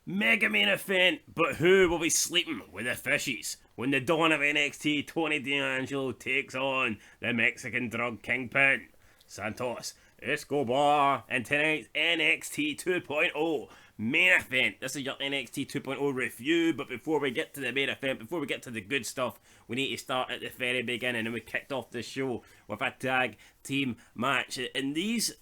Mega main event, but who will be sleeping with the fishies when the dawn of NXT Tony D'Angelo takes on the Mexican drug kingpin, Santos Escobar, in tonight's NXT 2.0 main event. This is your NXT 2.0 review, but before we get to the main event, before we get to the good stuff, we need to start at the very beginning, and we kicked off the show with a tag team match. And this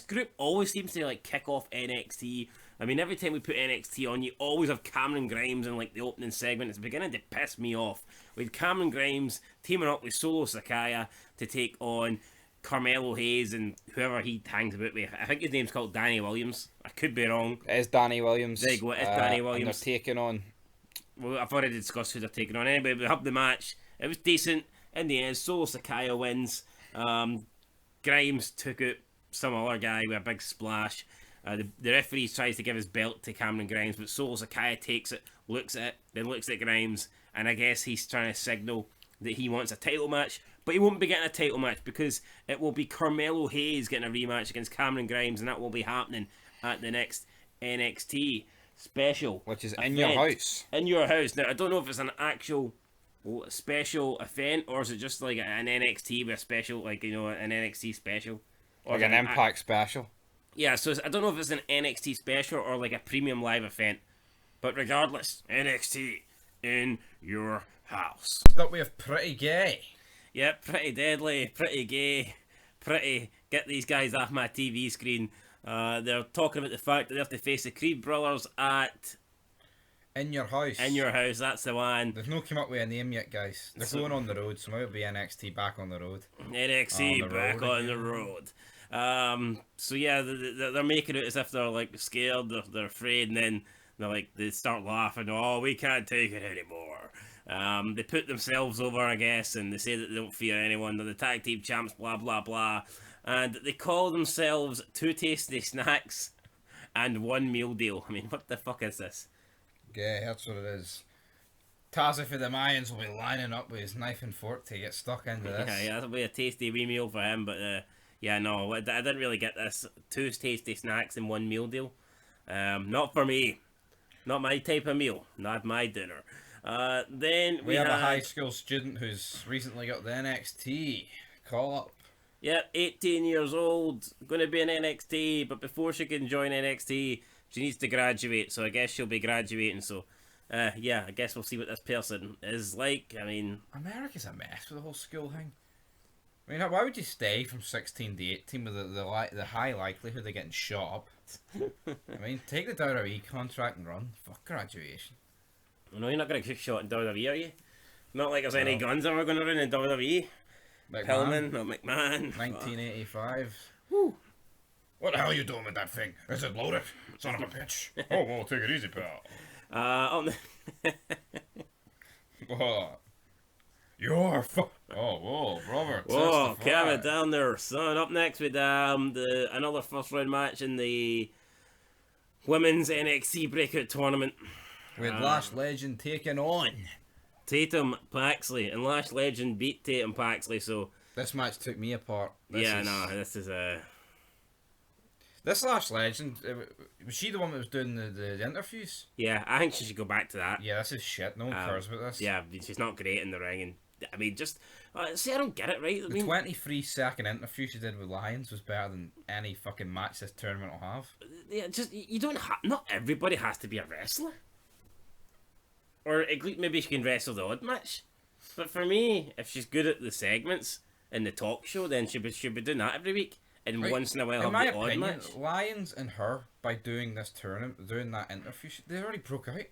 group always seems to like kick off NXT. I mean, every time we put NXT on, you always have Cameron Grimes in like the opening segment. It's beginning to piss me off. With Cameron Grimes teaming up with Solo Sakaya to take on Carmelo Hayes and whoever he hangs about with. I think his name's called Danny Williams. I could be wrong. It is Danny Williams. There you go, it's Danny Williams. And they're taking on... Well, I've already discussed who they're taking on. Anyway, we have the match. It was decent. In the end, Solo Sakaya wins. Grimes took out some other guy with a big splash. The referee tries to give his belt to Cameron Grimes, but Solo Sakaya takes it, looks at it, then looks at Grimes, and I guess he's trying to signal that he wants a title match, but he won't be getting a title match because it will be Carmelo Hayes getting a rematch against Cameron Grimes, and that will be happening at the next NXT special. Which is in your house. In your house. Now, I don't know if it's an actual special event, or is it just like an NXT with a special, like, you know, an NXT special. Or like an Impact special. Yeah, so I don't know if it's an NXT special or like a premium live event. But regardless, NXT in your house. That way of pretty gay. Yep, pretty deadly, pretty gay, pretty get these guys off my TV screen. They're talking about the fact that they have to face the Creed brothers at... In your house. In your house, that's the one. They've not come up with a name yet, guys. They're going on the road, so maybe it'll be NXT back on the road. NXT back on the road. So yeah, they're making it as if they're like scared, they're afraid, and then they start laughing. Oh, we can't take it anymore. They put themselves over, I guess, and they say that they don't fear anyone. They're the tag team champs, blah blah blah, and they call themselves Two Tasty Snacks and One Meal Deal. I mean, what the fuck is this? Yeah, that's what it is. Tazzy for the Mayans will be lining up with his knife and fork to get stuck into this. Yeah, that'll be a tasty wee meal for him, but yeah, no, I didn't really get this. Two tasty snacks and one meal deal. Not for me. Not my type of meal. Not my dinner. Then we have a high school student who's recently got the NXT call up. Yep, 18 years old, going to be in NXT, but before she can join NXT, she needs to graduate, so I guess she'll be graduating, so... yeah, I guess we'll see what this person is like. I mean... America's a mess with the whole school thing. I mean, why would you stay from 16 to 18 with the high likelihood of getting shot up? I mean, take the WWE contract and run. Fuck graduation. No, you're not going to get shot in WWE, are you? Not like there's any guns that are going to run in WWE. Pillman, not McMahon. 1985. Woo. What the hell are you doing with that thing? Is it loaded? Son of a bitch. Oh, well, take it easy, pal. What? You're oh, whoa, Robert. Whoa, calm it down there, son. Up next with another first round match in the women's NXT Breakout Tournament. With Lash Legend taking on Tatum Paxley, and Lash Legend beat Tatum Paxley, so... This match took me apart. This is a... This Lash Legend, was she the one that was doing the interviews? Yeah, I think she should go back to that. Yeah, this is shit. No one cares about this. Yeah, she's not great in the ring, and I mean, just... see, I don't get it, right? The 23-second interview she did with Lions was better than any fucking match this tournament will have. Yeah, just, you don't have... Not everybody has to be a wrestler. Or at least maybe she can wrestle the odd match. But for me, if she's good at the segments in the talk show, then she should be doing that every week. And right. Once in a while have the odd match. Lions and her, by doing this tournament, doing that interview, they already broke out.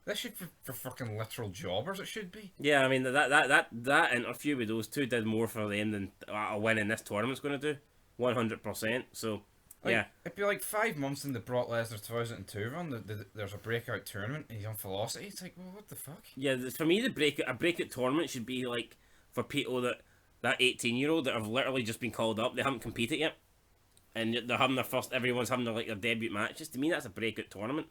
This should for fucking literal jobbers, it should be. Yeah, I mean, that interview with those two did more for them than a win in this tournament's going to do. 100%. So... Yeah, it'd be like 5 months in the Brock Lesnar 2002 run. There's a breakout tournament and he's on Velocity. It's like, well, what the fuck? Yeah, for me, a breakout tournament should be like for people that 18-year-old that have literally just been called up. They haven't competed yet, and they're having their first. Everyone's having their debut matches. To me, that's a breakout tournament.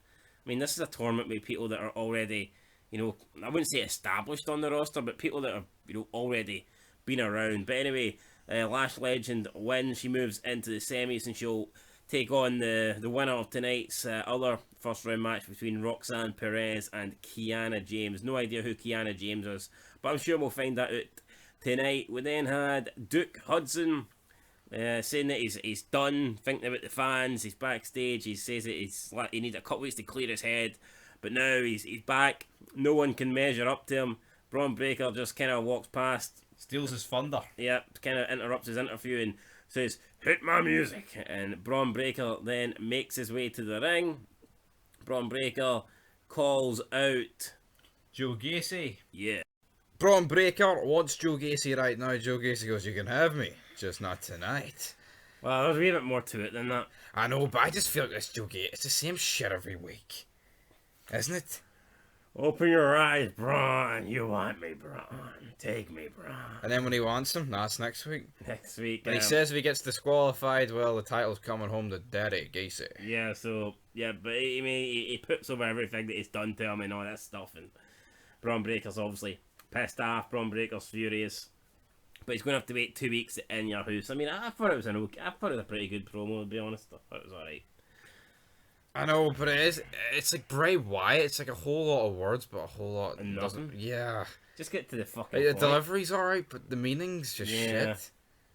I mean, this is a tournament with people that are already, I wouldn't say established on the roster, but people that have already been around. But anyway, Lash Legend wins. She moves into the semis and she'll take on the winner of tonight's other first round match between Roxanne Perez and Kiana James. No idea who Kiana James is, but I'm sure we'll find that out tonight. We then had Duke Hudson saying that he's done thinking about the fans. He's backstage. He says that he needs a couple weeks to clear his head, but now he's back. No one can measure up to him. Braun Breaker just kind of walks past, steals his thunder. Yeah, kind of interrupts his interview and says, "Hit my music." And Braun Breaker then makes his way to the ring. Braun Breaker calls out Joe Gacy. Yeah. Braun Breaker wants Joe Gacy right now. Joe Gacy goes, "You can have me, just not tonight." Well, there's a wee bit more to it than that. I know, but I just feel like this Joe Gacy, it's the same shit every week, isn't it? Open your eyes, Braun. You want me, Braun. Take me, Braun. And then when he wants him, that's next week. Next week. And he says if he gets disqualified, well, the title's coming home to Daddy Gacy. Yeah, so, yeah, but he puts over everything that he's done to him and all that stuff. And Braun Breaker's obviously pissed off. Braun Breaker's furious. But he's going to have to wait 2 weeks in your house. I mean, I thought it was a pretty good promo, to be honest. I thought it was alright. I know, but it's like Bray Wyatt. It's like a whole lot of words, but a whole lot and nothing. Yeah. Just get to the fucking point. The point. delivery's alright, but the meaning's just shit.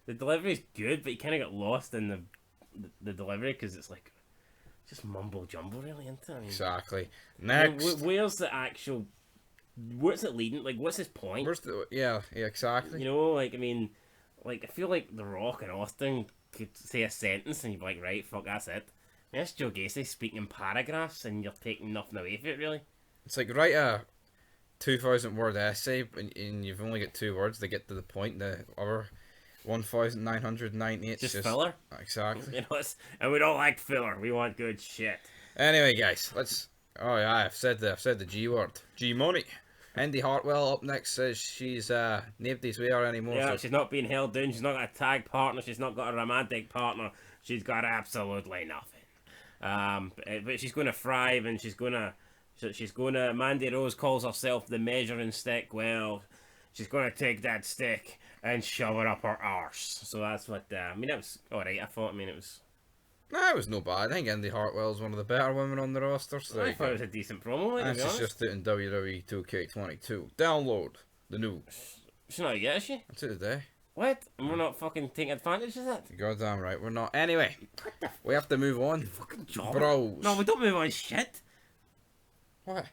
The delivery's good, but you kind of get lost in the delivery because it's like just mumble jumble, really, isn't it? I mean, exactly. Next. I mean, where's the actual? What's it leading? Like, what's his point? Where's the? Yeah, exactly. You know, like, I mean, like, I feel like The Rock and Austin could say a sentence and you'd be like, right, fuck, that's it. That's Joe Gacy speaking in paragraphs and you're taking nothing away from it, really. It's like, write a 2,000 word essay and you've only got 2 words to get to the point. The other 1,998 just filler. Exactly. You know, and we don't like filler. We want good shit. Anyway, guys, let's. Oh yeah, I've said the G word. G money. Andy Hartwell up next says she's nobody's with her anymore. Yeah, so she's not being held down. She's not got a tag partner. She's not got a romantic partner. She's got absolutely nothing. But she's going to thrive, and she's going to. Mandy Rose calls herself the measuring stick. Well, she's going to take that stick and shove it up her arse. So that's what. I mean, that was alright. I thought. I mean, it was. Nah, it was no bad. I think Andy Hartwell's one of the better women on the roster. So I thought it was a decent promo. Like, and she's just in WWE 2K22. Download the new. She's not yet, is she? That's it today. What? And we're not fucking taking advantage of that? You're goddamn right, we're not. Anyway, we have to move on. Fucking job. Bros. No, we don't move on shit. What?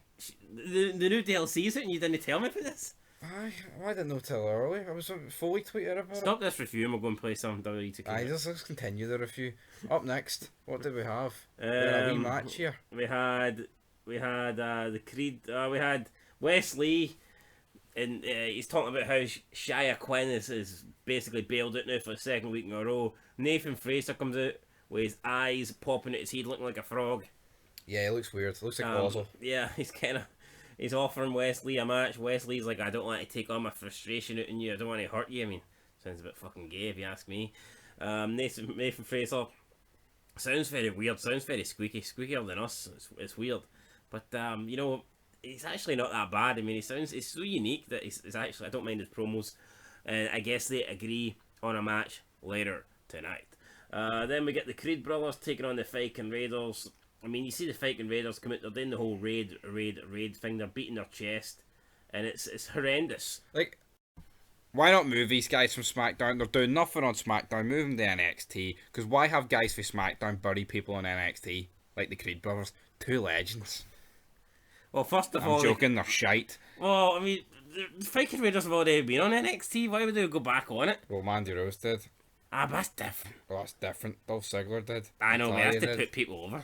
The new DLC's out and you didn't tell me about this? I didn't know till early. I was fully tweeted about it. Stop this review and we'll go and play some WWE 2K. Let's continue the review. Up next, what did we have? We had a wee match here. We had the Creed. We had Wesley, and he's talking about how Shia Quinn is basically bailed out now for the 2nd week in a row. Nathan Fraser comes out with his eyes popping out his head, looking like a frog. Yeah, he looks weird. Looks like Ozzy. Yeah, he's offering Wesley a match. Wesley's like, I don't want to take all my frustration out on you. I don't want to hurt you. I mean, sounds a bit fucking gay if you ask me. Nathan Fraser sounds very weird. Sounds very squeakier than us. It's weird, but you know, he's actually not that bad. I mean, it's so unique that it's actually, I don't mind his promos, and I guess they agree on a match later tonight. Then we get the Creed brothers taking on the Viking Raiders. I mean, you see the Viking Raiders come out, they're doing the whole raid thing, they're beating their chest, and it's horrendous. Like, why not move these guys from SmackDown? They're doing nothing on SmackDown, move them to NXT, because why have guys from SmackDown bury people on NXT, like the Creed brothers? 2 legends. Well, first of all... I'm joking, they're shite. Well, I mean, the Viking Raiders have already been on NXT, why would they go back on it? Well, Mandy Rose did. Ah, but that's different. Well, that's different. Dolph Ziggler did. I know, we have to put people over.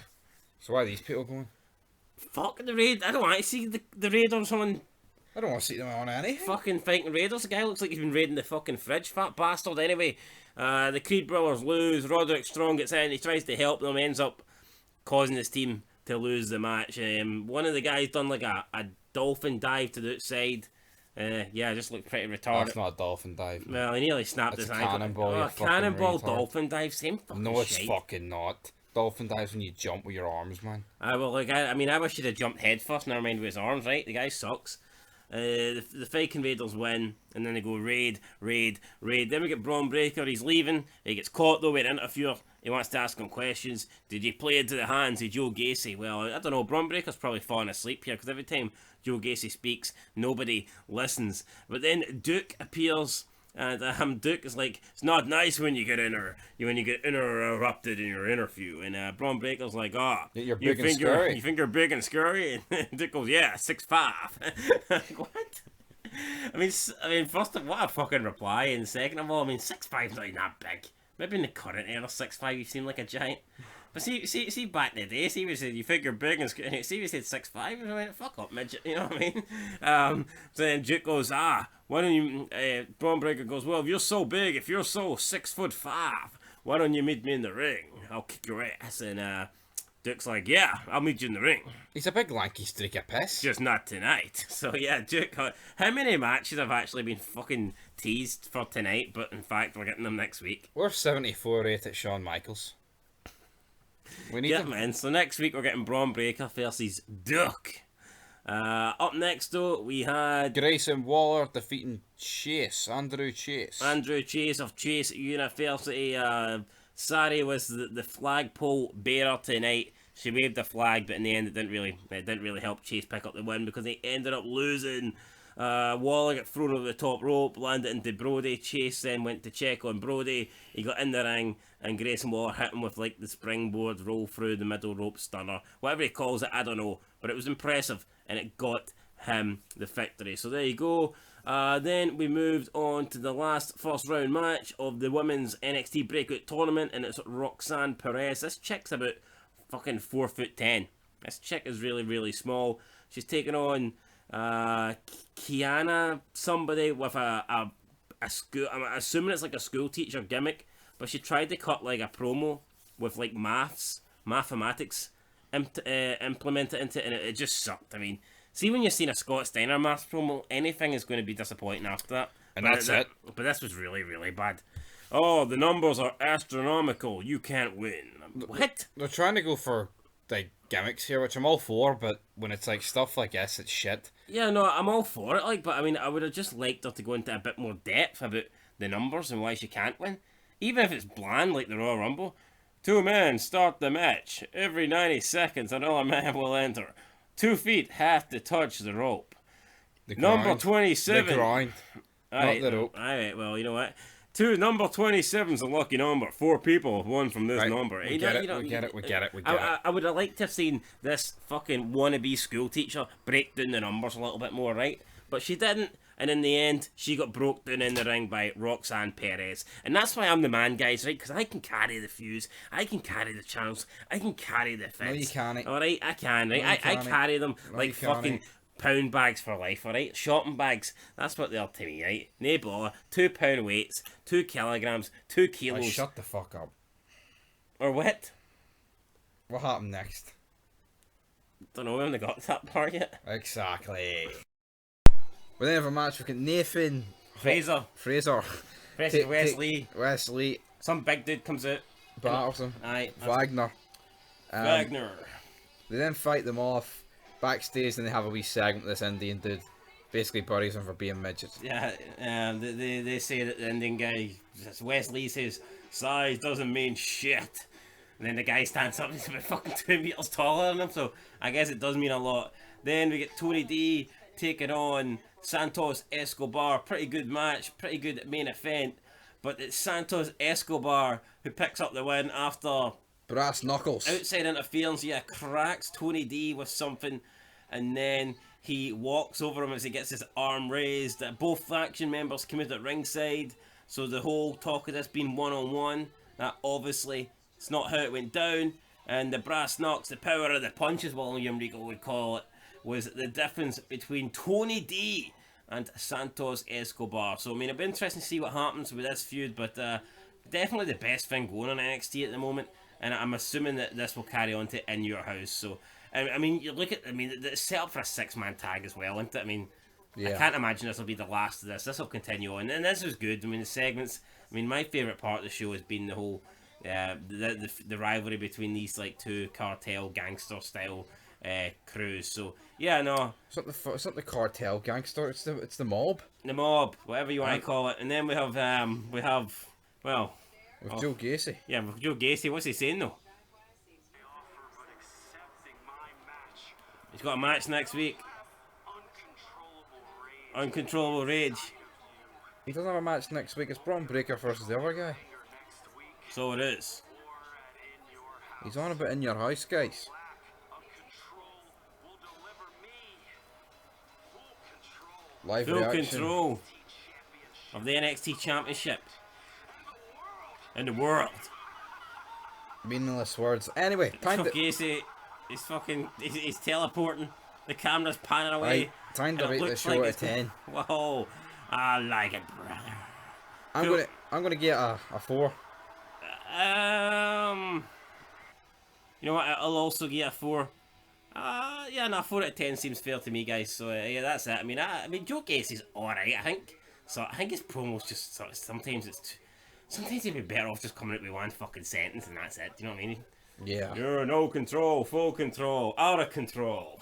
So why are these people going? Fuck the Raid. I don't want to see the Raiders on. I don't want to see them on anything. Fucking Viking Raiders. The guy looks like he's been raiding the fucking fridge. Fat bastard. Anyway, the Creed brothers lose. Roderick Strong gets in. He tries to help them. Ends up causing his team to lose the match. One of the guys done like a dolphin dive to the outside. Yeah, just looked pretty retarded. That's not a dolphin dive. Man. Well, he nearly snapped his ankle. Cannonball. Cannonball dolphin dive. Same fucking No, it's shite. fucking not. Dolphin dives when you jump with your arms, man. Well, like, I mean, I wish he'd have jumped head first, never mind with his arms, right? The guy sucks. The Viking Raiders win, and then they go raid. Then we get Braun Breaker, he's leaving. He gets caught, though, with an interviewer He wants to ask him questions. Did he play into the hands of Joe Gacy? Well, I don't know. Braun Breaker's probably falling asleep here because every time Joe Gacy speaks, nobody listens. But then Duke appears, and Duke is like, it's not nice when you get interrupted in your interview. And Braun Breaker's like, you're big and scary. You think you're big and scary? And Duke goes, yeah, 6'5". What? I mean, first of all, what a fucking reply, and second of all, I mean, 6'5's not even that big. Maybe in the current era, 6'5", you seem like a giant. But see, back in the day, see, we said you think you're big and see, we said 6'5", I went, fuck up, midget, you know what I mean? So then Duke goes, why don't you? Braun Breaker goes, well, if you're so big, if you're so 6'5", why don't you meet me in the ring? I'll kick your ass. And Duke's like, yeah, I'll meet you in the ring. He's a big lanky streak of piss. Just not tonight. So yeah, Duke, how many matches have actually been fucking teased for tonight, but in fact we're getting them next week? We're 74 rated Shawn Michaels. We need them in. So next week we're getting Braun Breaker versus Duke. Up next though, we had Grayson Waller defeating Andrew Chase. Andrew Chase of Chase University. Sari was the flagpole bearer tonight. She waved the flag, but in the end it didn't really help Chase pick up the win because they ended up losing. Waller got thrown over the top rope, landed into Brody. Chase then went to check on Brody. He got in the ring, and Grayson Waller hit him with like the springboard roll through the middle rope stunner, whatever he calls it, I don't know, but it was impressive and it got him the victory. So there you go. Then we moved on to the last first round match of the women's NXT Breakout Tournament, and it's Roxanne Perez. This chick's about fucking 4'10". This chick is really, really small. She's taking on Kiana, somebody with a school. I'm assuming it's like a school teacher gimmick, but she tried to cut like a promo with like mathematics implemented into it, and it just sucked. I mean, see, when you've seen a Scott Steiner math promo, anything is going to be disappointing after that. And that's it. But this was really, really bad. Oh, the numbers are astronomical. You can't win. What? They're trying to go for like gimmicks here, which I'm all for, but when it's like stuff like this, it's shit. Yeah, no, I'm all for it. Like, but I mean, I would have just liked her to go into a bit more depth about the numbers and why she can't win, even if it's bland like the Royal Rumble. 2 men start the match. Every 90 seconds, another man will enter. 2 feet have to touch the rope. Number 27. The grind. Not the rope. Alright, well, you know what? Number 27's a lucky number. 4 people have won from this number. We get it. I would have liked to have seen this fucking wannabe school teacher break down the numbers a little bit more, right? But she didn't. And in the end, she got broke down in the ring by Roxanne Perez. And that's why I'm the man, guys, right? Because I can carry the fuse. I can carry the channels. I can carry the fits. No, you can't. Alright, I can, right? I carry them like fucking pound bags for life, alright? Shopping bags. That's what they are to me, right? No bother. 2 pound weights. 2 kilograms. 2 kilos. Shut the fuck up. Or what? What happened next? Don't know, we haven't got to that part yet. Exactly. We then have a match. We've got Nathan Fraser. Wesley. Some big dude comes out. Battles him. Aye. Wagner. Wagner. They then fight them off backstage, and they have a wee segment with this Indian dude. Basically buries him for being midgets. Yeah, they say that the Indian guy, Wesley, says, size doesn't mean shit. And then the guy stands up and he's about fucking 2 meters taller than him, so I guess it does mean a lot. Then we get Tony D taking on Santos Escobar. Pretty good match, pretty good main event, but it's Santos Escobar who picks up the win after brass knuckles. Outside interference, cracks Tony D with something, and then he walks over him as he gets his arm raised. Both faction members come out at ringside, so the whole talk of this being one-on-one, that obviously it's not how it went down, and the brass knucks, the power of the punch, as William Regal would call it, was the difference between Tony D and Santos Escobar. So I mean, it'd be interesting to see what happens with this feud, but definitely the best thing going on NXT at the moment, and I'm assuming that this will carry on to In Your House. So I mean, you look at, it's set up for a 6-man tag as well, isn't it? I mean, I can't imagine this will be the last of this. This will continue on, and this was good. I mean, the segments. I mean, my favourite part of the show has been the whole the rivalry between these like 2 cartel gangster style crews. So yeah, no, it's not the cartel gangster. It's the mob. The mob, whatever you want to call it. And then we have With Joe Gacy. Yeah, with Joe Gacy. What's he saying though? He's got a match next week. Uncontrollable rage. He doesn't have a match next week. It's Braun Breaker versus the other guy. So it is. He's on about in your house, guys. Live Full reaction. control of the NXT Championship in the world. Meaningless words. Anyway, time to... Gacy, he's teleporting. The camera's panning away. Right, time to and it rate the looks show like out of it's 10. Whoa, I like it, brother. I'm gonna get a 4. You know what? I'll also get a 4. Yeah, no, 4 out of 10 seems fair to me, guys. So yeah, that's it. I mean, Joe Gacy's alright, I think. So I think his promos just sort of, sometimes he'd be better off just coming out with one fucking sentence and that's it. Do you know what I mean? Yeah. You're no control, full control, out of control.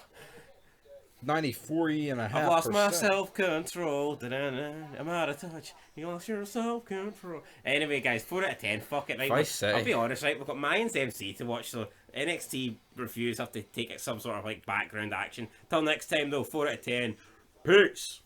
94.5%. I've lost my self-control. I'm out of touch. You lost your self-control. Anyway, guys, 4 out of 10. Fuck it, right? Vice City. I'll be honest, right? We've got Mayans MC to watch, so NXT reviews have to take some sort of like background action. Till next time, though, 4 out of 10. Peace.